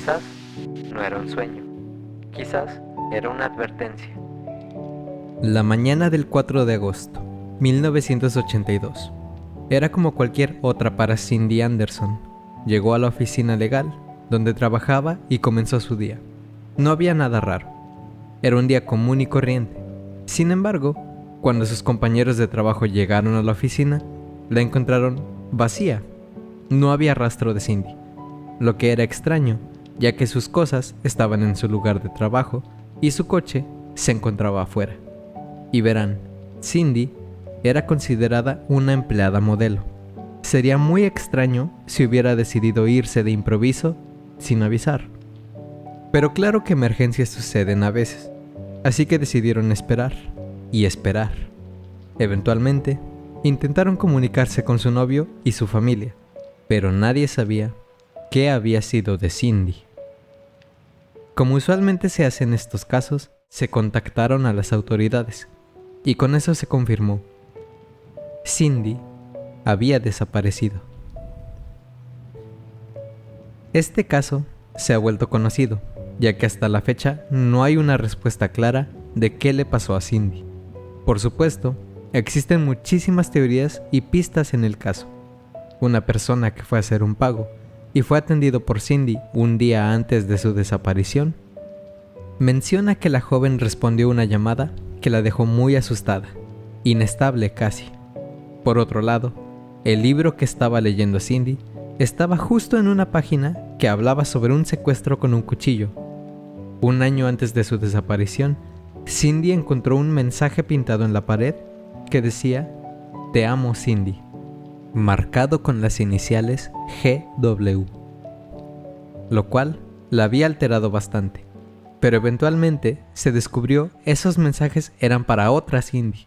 Quizás no era un sueño, quizás era una advertencia. La mañana del 4 de agosto, 1982. Era como cualquier otra para Cindy Anderson. Llegó a la oficina legal, donde trabajaba, y comenzó su día. No había nada raro. Era un día común y corriente. Sin embargo, cuando sus compañeros de trabajo llegaron a la oficina, la encontraron vacía. No había rastro de Cindy, lo que era extraño, ya que sus cosas estaban en su lugar de trabajo y su coche se encontraba afuera. Y verán, Cindy era considerada una empleada modelo. Sería muy extraño si hubiera decidido irse de improviso sin avisar. Pero claro que emergencias suceden a veces, así que decidieron esperar y esperar. Eventualmente, intentaron comunicarse con su novio y su familia, pero nadie sabía qué había sido de Cindy. Como usualmente se hace en estos casos, se contactaron a las autoridades, y con eso se confirmó: Cindy había desaparecido. Este caso se ha vuelto conocido, ya que hasta la fecha no hay una respuesta clara de qué le pasó a Cindy. Por supuesto, existen muchísimas teorías y pistas en el caso. Una persona que fue a hacer un pago y fue atendido por Cindy un día antes de su desaparición menciona que la joven respondió una llamada que la dejó muy asustada, inestable casi. Por otro lado, el libro que estaba leyendo Cindy estaba justo en una página que hablaba sobre un secuestro con un cuchillo. Un año antes de su desaparición, Cindy encontró un mensaje pintado en la pared que decía: "Te amo, Cindy", marcado con las iniciales GW, lo cual la había alterado bastante. Pero eventualmente se descubrió esos mensajes eran para otra Cindy.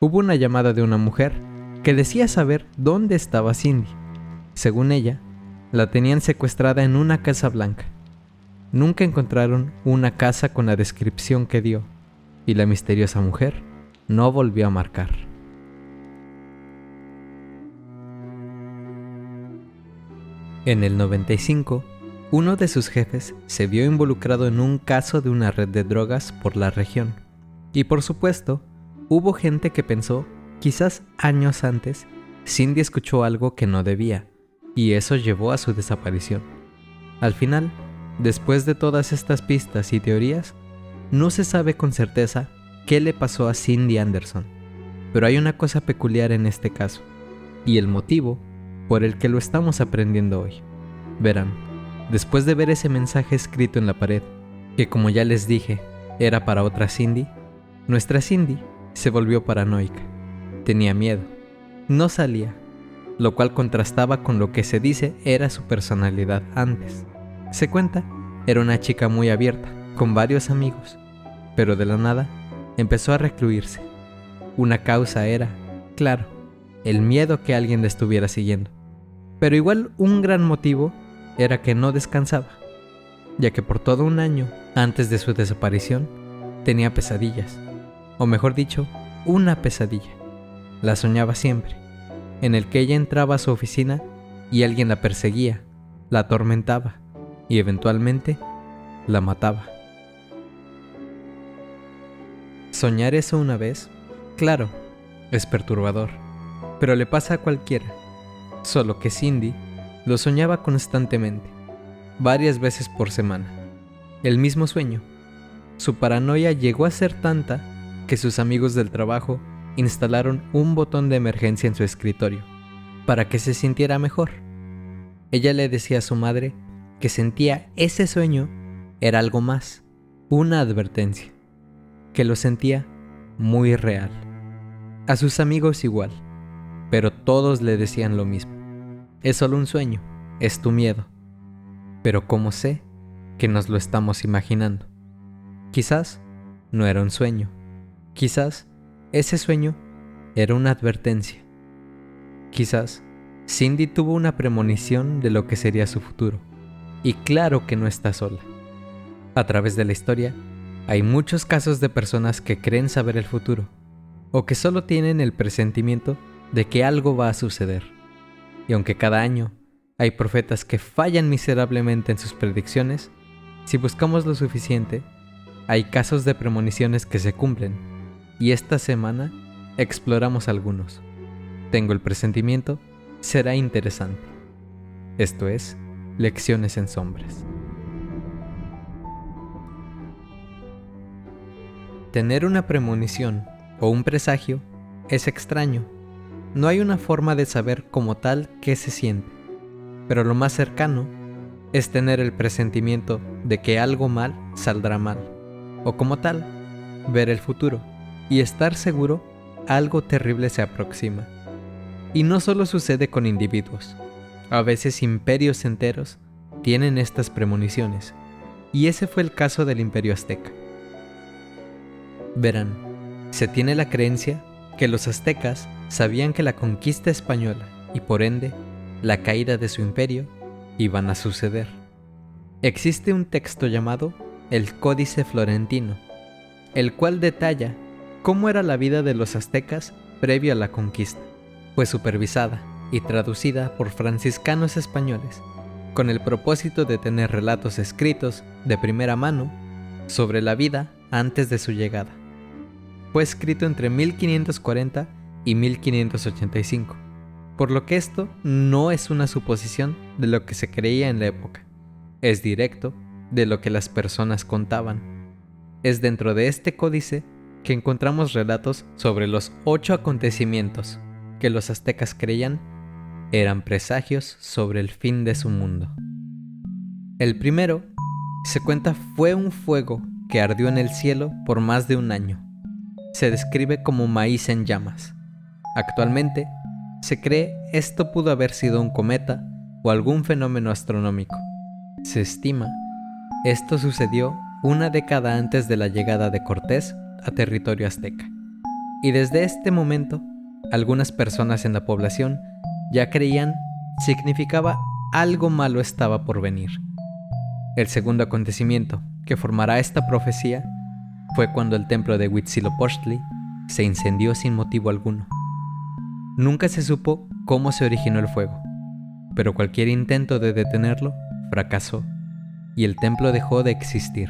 Hubo una llamada de una mujer que decía saber dónde estaba Cindy. Según ella, la tenían secuestrada en una casa blanca. Nunca encontraron una casa con la descripción que dio, y la misteriosa mujer no volvió a marcar. En el 95, uno de sus jefes se vio involucrado en un caso de una red de drogas por la región. Y por supuesto, hubo gente que pensó, quizás años antes, Cindy escuchó algo que no debía, y eso llevó a su desaparición. Al final, después de todas estas pistas y teorías, no se sabe con certeza qué le pasó a Cindy Anderson. Pero hay una cosa peculiar en este caso, y el motivo por el que lo estamos aprendiendo hoy. Verán, después de ver ese mensaje escrito en la pared, que como ya les dije, era para otra Cindy, nuestra Cindy se volvió paranoica. Tenía miedo. No salía, lo cual contrastaba con lo que se dice era su personalidad antes. Se cuenta, era una chica muy abierta, con varios amigos, pero de la nada empezó a recluirse. Una causa era, claro, el miedo que alguien la estuviera siguiendo. Pero igual un gran motivo era que no descansaba, ya que por todo un año antes de su desaparición tenía pesadillas, o mejor dicho, una pesadilla. La soñaba siempre, en el que ella entraba a su oficina y alguien la perseguía, la atormentaba y eventualmente la mataba. Soñar eso una vez, claro, es perturbador, pero le pasa a cualquiera. Solo que Cindy lo soñaba constantemente, varias veces por semana. El mismo sueño. Su paranoia llegó a ser tanta que sus amigos del trabajo instalaron un botón de emergencia en su escritorio, para que se sintiera mejor. Ella le decía a su madre que sentía ese sueño era algo más, una advertencia, que lo sentía muy real. A sus amigos igual, pero todos le decían lo mismo: es solo un sueño, es tu miedo. Pero ¿cómo sé que nos lo estamos imaginando? Quizás no era un sueño, quizás ese sueño era una advertencia. Quizás Cindy tuvo una premonición de lo que sería su futuro. Y claro que no está sola. A través de la historia, hay muchos casos de personas que creen saber el futuro, o que solo tienen el presentimiento de que algo va a suceder. Y aunque cada año Hay profetas que fallan miserablemente en sus predicciones. Si buscamos lo suficiente, hay casos de premoniciones que se cumplen, y esta semana exploramos algunos. Tengo el presentimiento, será interesante. Esto es Lecciones en Sombras. Tener una premonición o un presagio es extraño. No hay una forma de saber como tal qué se siente, pero lo más cercano es tener el presentimiento de que algo mal saldrá mal, o como tal, ver el futuro y estar seguro algo terrible se aproxima. Y no solo sucede con individuos, a veces imperios enteros tienen estas premoniciones, y ese fue el caso del Imperio Azteca. Verán, se tiene la creencia que los aztecas sabían que la conquista española y por ende la caída de su imperio iban a suceder. Existe un texto llamado el Códice Florentino, el cual detalla cómo era la vida de los aztecas previo a la conquista. Fue supervisada y traducida por franciscanos españoles con el propósito de tener relatos escritos de primera mano sobre la vida antes de su llegada. Fue escrito entre 1540 y 1585, por lo que esto no es una suposición de lo que se creía en la época, es directo de lo que las personas contaban. Es dentro de este códice que encontramos relatos sobre los 8 acontecimientos que los aztecas creían eran presagios sobre el fin de su mundo. El primero, se cuenta, fue un fuego que ardió en el cielo por más de un año. Se describe como maíz en llamas. Actualmente, se cree esto pudo haber sido un cometa o algún fenómeno astronómico. Se estima, esto sucedió una década antes de la llegada de Cortés a territorio azteca. Y desde este momento, algunas personas en la población ya creían significaba algo malo estaba por venir. El segundo acontecimiento que formará esta profecía fue cuando el templo de Huitzilopochtli se incendió sin motivo alguno. Nunca se supo cómo se originó el fuego, pero cualquier intento de detenerlo fracasó y el templo dejó de existir.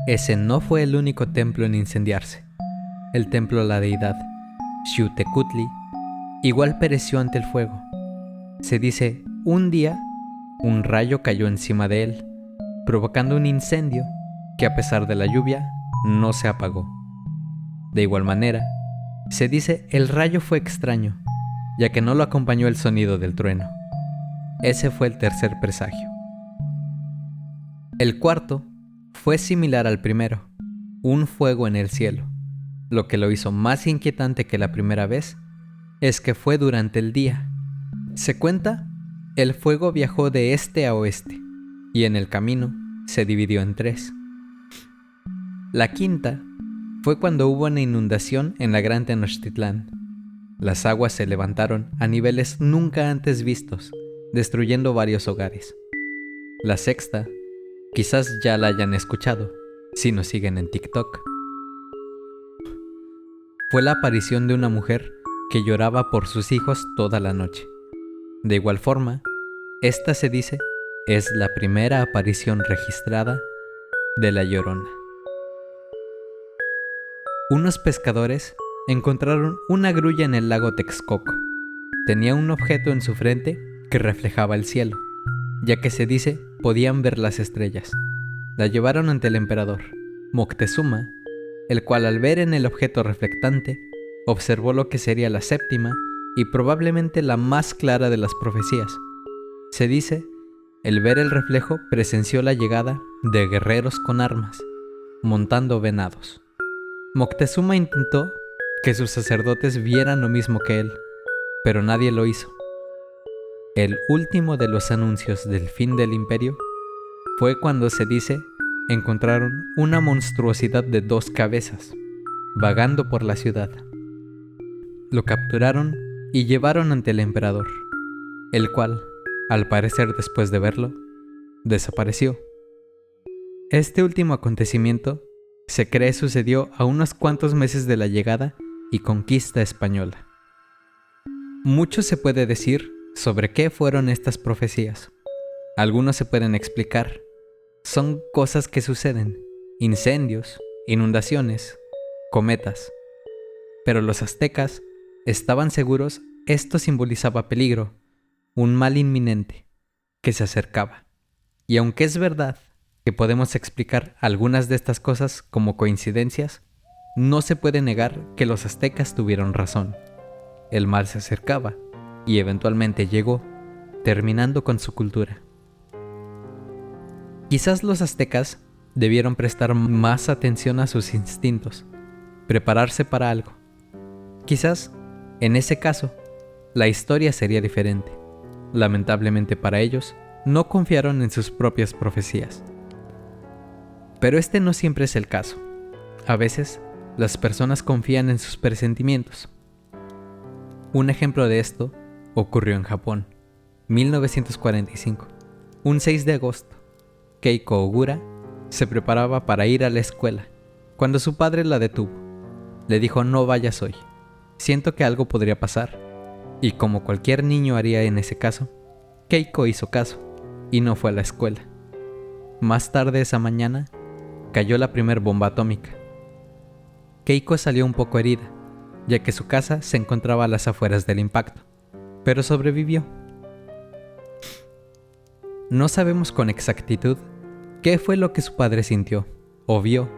Ese no fue el único templo en incendiarse. El templo de la deidad Xiuhtecutli igual pereció ante el fuego. Se dice, un día, un rayo cayó encima de él, provocando un incendio que a pesar de la lluvia, no se apagó. De igual manera, se dice el rayo fue extraño, ya que no lo acompañó el sonido del trueno. Ese fue el tercer presagio. El cuarto fue similar al primero, un fuego en el cielo. Lo que lo hizo más inquietante que la primera vez es que fue durante el día. Se cuenta, el fuego viajó de este a oeste y en el camino se dividió en 3. La quinta fue cuando hubo una inundación en la Gran Tenochtitlán. Las aguas se levantaron a niveles nunca antes vistos, destruyendo varios hogares. La sexta, quizás ya la hayan escuchado, si nos siguen en TikTok. Fue la aparición de una mujer que lloraba por sus hijos toda la noche. De igual forma, esta se dice es la primera aparición registrada de la Llorona. Unos pescadores encontraron una grulla en el lago Texcoco. Tenía un objeto en su frente que reflejaba el cielo, ya que se dice podían ver las estrellas. La llevaron ante el emperador Moctezuma, el cual al ver en el objeto reflectante, observó lo que sería la séptima y probablemente la más clara de las profecías. Se dice, el ver el reflejo presenció la llegada de guerreros con armas, montando venados. Moctezuma intentó que sus sacerdotes vieran lo mismo que él, pero nadie lo hizo. El último de los anuncios del fin del imperio fue cuando se dice encontraron una monstruosidad de 2 cabezas, vagando por la ciudad. Lo capturaron y llevaron ante el emperador, el cual, al parecer después de verlo, desapareció. Este último acontecimiento se cree sucedió a unos cuantos meses de la llegada y conquista española. Mucho se puede decir ¿Sobre qué fueron estas profecías? Algunos se pueden explicar. Son cosas que suceden: incendios, inundaciones, cometas. Pero los aztecas estaban seguros esto simbolizaba peligro, un mal inminente, que se acercaba. Y aunque es verdad que podemos explicar algunas de estas cosas como coincidencias, no se puede negar que los aztecas tuvieron razón. El mal se acercaba y eventualmente llegó, terminando con su cultura. Quizás los aztecas debieron prestar más atención a sus instintos, prepararse para algo. Quizás, en ese caso, la historia sería diferente. Lamentablemente para ellos, no confiaron en sus propias profecías. Pero este no siempre es el caso. A veces, las personas confían en sus presentimientos. Un ejemplo de esto ocurrió en Japón, 1945, un 6 de agosto. Keiko Ogura se preparaba para ir a la escuela, cuando su padre la detuvo. Le dijo: no vayas hoy, siento que algo podría pasar. Y como cualquier niño haría en ese caso, Keiko hizo caso y no fue a la escuela. Más tarde esa mañana, cayó la primer bomba atómica. Keiko salió un poco herida, ya que su casa se encontraba a las afueras del impacto, pero sobrevivió. No sabemos con exactitud qué fue lo que su padre sintió o vio,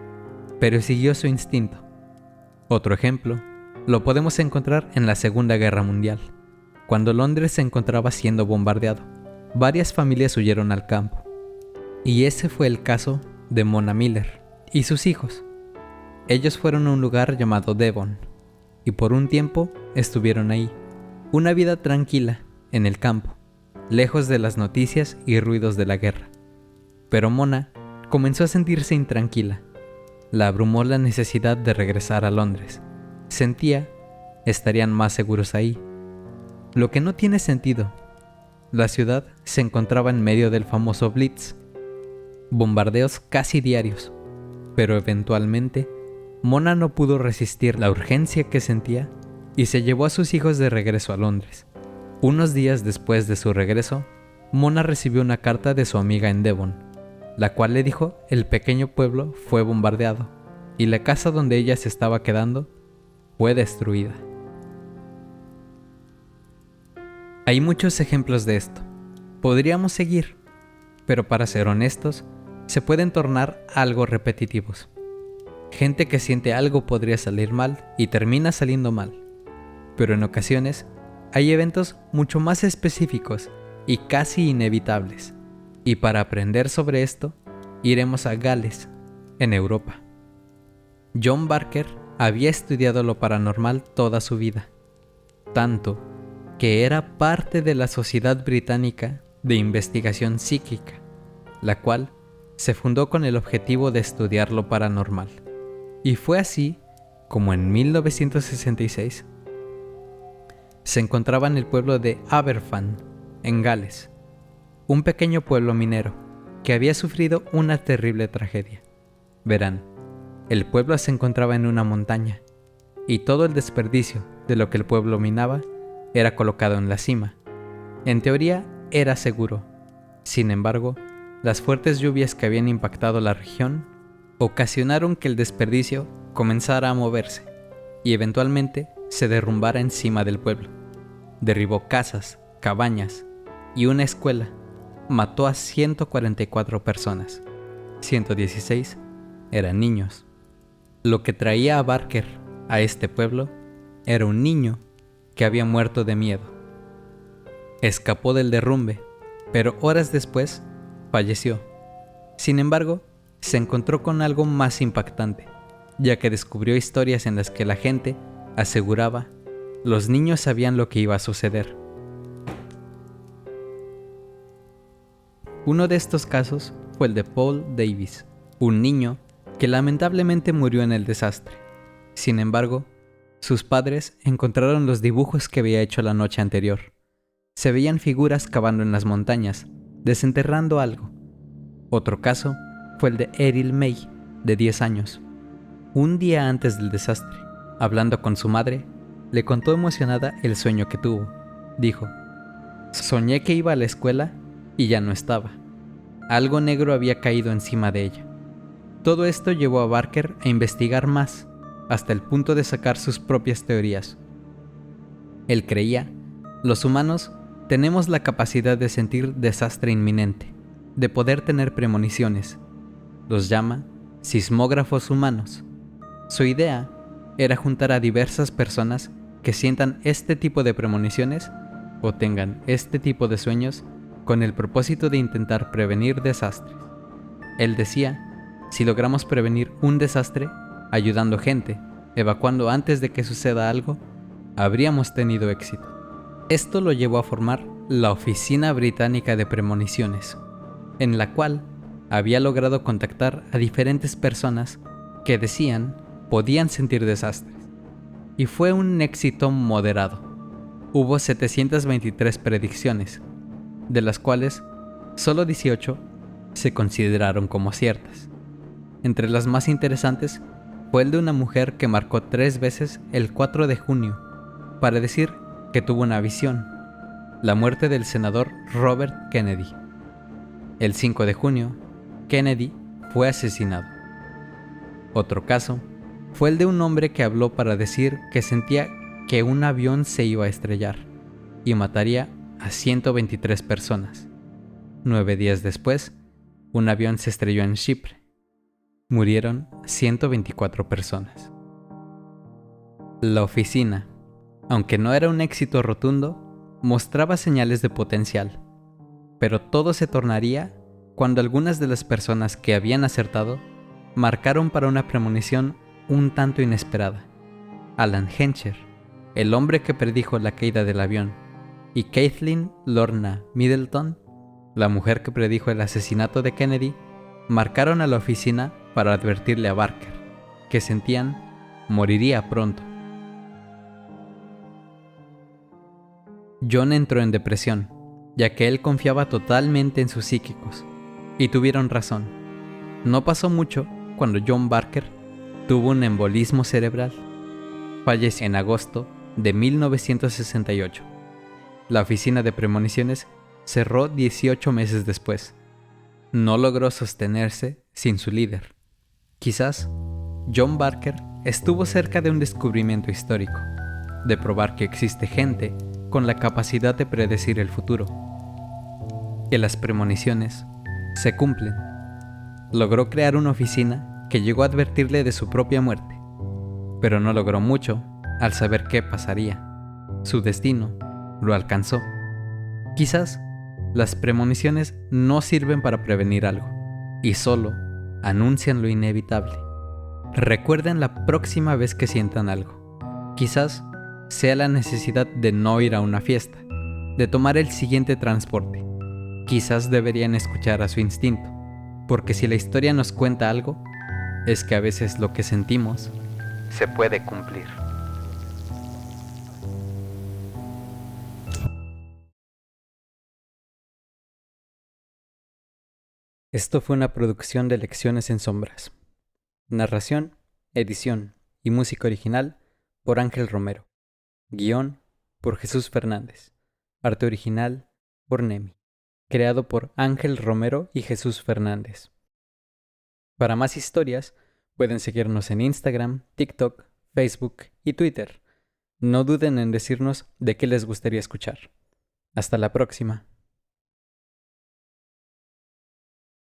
pero siguió su instinto. Otro ejemplo lo podemos encontrar en la Segunda Guerra Mundial, cuando Londres se encontraba siendo bombardeado. Varias familias huyeron al campo, y ese fue el caso de Mona Miller y sus hijos. Ellos fueron a un lugar llamado Devon, y por un tiempo estuvieron ahí, una vida tranquila en el campo, lejos de las noticias y ruidos de la guerra. Pero Mona comenzó a sentirse intranquila. La abrumó la necesidad de regresar a Londres. Sentía estarían más seguros ahí. Lo que no tiene sentido. La ciudad se encontraba en medio del famoso Blitz, bombardeos casi diarios, pero eventualmente Mona no pudo resistir la urgencia que sentía y se llevó a sus hijos de regreso a Londres. Unos días después de su regreso, Mona recibió una carta de su amiga en Devon, la cual le dijo el pequeño pueblo fue bombardeado y la casa donde ella se estaba quedando fue destruida. Hay muchos ejemplos de esto. Podríamos seguir, pero para ser honestos, se pueden tornar algo repetitivos. Gente que siente algo podría salir mal y termina saliendo mal. Pero en ocasiones, hay eventos mucho más específicos y casi inevitables. Y para aprender sobre esto, iremos a Gales, en Europa. John Barker había estudiado lo paranormal toda su vida, tanto que era parte de la Sociedad Británica de Investigación Psíquica, la cual se fundó con el objetivo de estudiar lo paranormal. Y fue así como en 1966 se encontraba en el pueblo de Aberfan, en Gales, un pequeño pueblo minero que había sufrido una terrible tragedia. Verán, el pueblo se encontraba en una montaña y todo el desperdicio de lo que el pueblo minaba era colocado en la cima. En teoría era seguro. Sin embargo, las fuertes lluvias que habían impactado la región ocasionaron que el desperdicio comenzara a moverse y eventualmente se derrumbara encima del pueblo. Derribó casas, cabañas y una escuela. Mató a 144 personas. 116 eran niños. Lo que traía a Barker a este pueblo era un niño que había muerto de miedo. Escapó del derrumbe, pero horas después falleció. Sin embargo, se encontró con algo más impactante, ya que descubrió historias en las que la gente aseguraba los niños sabían lo que iba a suceder. Uno de estos casos fue el de Paul Davis, un niño que lamentablemente murió en el desastre. Sin embargo, sus padres encontraron los dibujos que había hecho la noche anterior. Se veían figuras cavando en las montañas, desenterrando algo. Otro caso fue el de Eril May, de 10 años. Un día antes del desastre, hablando con su madre, le contó emocionada el sueño que tuvo. Dijo: Soñé que iba a la escuela y ya no estaba. Algo negro había caído encima de ella. Todo esto llevó a Barker a investigar más, hasta el punto de sacar sus propias teorías. Él creía, los humanos tenemos la capacidad de sentir desastre inminente, de poder tener premoniciones. Los llama sismógrafos humanos. Su idea era juntar a diversas personas que sientan este tipo de premoniciones o tengan este tipo de sueños con el propósito de intentar prevenir desastres. Él decía, si logramos prevenir un desastre, ayudando gente, evacuando antes de que suceda algo, habríamos tenido éxito. Esto lo llevó a formar la Oficina Británica de Premoniciones, en la cual había logrado contactar a diferentes personas que decían podían sentir desastres. Y fue un éxito moderado. Hubo 723 predicciones, de las cuales solo 18 se consideraron como ciertas. Entre las más interesantes fue el de una mujer que marcó 3 veces el 4 de junio para decir que tuvo una visión, la muerte del senador Robert Kennedy. El 5 de junio, Kennedy fue asesinado. Otro caso fue el de un hombre que habló para decir que sentía que un avión se iba a estrellar y mataría a 123 personas. 9 días después, un avión se estrelló en Chipre. Murieron 124 personas. La oficina, aunque no era un éxito rotundo, mostraba señales de potencial. Pero todo se tornaría cuando algunas de las personas que habían acertado marcaron para una premonición un tanto inesperada. Alan Hencher, el hombre que predijo la caída del avión, y Kathleen Lorna Middleton, la mujer que predijo el asesinato de Kennedy, marcaron a la oficina para advertirle a Barker que sentían moriría pronto. John entró en depresión, ya que él confiaba totalmente en sus psíquicos, y tuvieron razón. No pasó mucho cuando John Barker tuvo un embolismo cerebral. Falleció en agosto de 1968. La oficina de premoniciones cerró 18 meses después. No logró sostenerse sin su líder. Quizás John Barker estuvo cerca de un descubrimiento histórico, de probar que existe gente con la capacidad de predecir el futuro, que las premoniciones se cumplen. Logró crear una oficina que llegó a advertirle de su propia muerte, pero no logró mucho al saber qué pasaría. Su destino lo alcanzó. Quizás las premoniciones no sirven para prevenir algo, y solo anuncian lo inevitable. Recuerden la próxima vez que sientan algo. Quizás sea la necesidad de no ir a una fiesta, de tomar el siguiente transporte. Quizás deberían escuchar a su instinto, porque si la historia nos cuenta algo, es que a veces lo que sentimos Se puede cumplir. Esto fue una producción de Lecciones en Sombras. Narración, edición y música original por Ángel Romero. Guión por Jesús Fernández. Arte original por Nemi. Creado por Ángel Romero y Jesús Fernández. Para más historias, pueden seguirnos en Instagram, TikTok, Facebook y Twitter. No duden en decirnos de qué les gustaría escuchar. Hasta la próxima.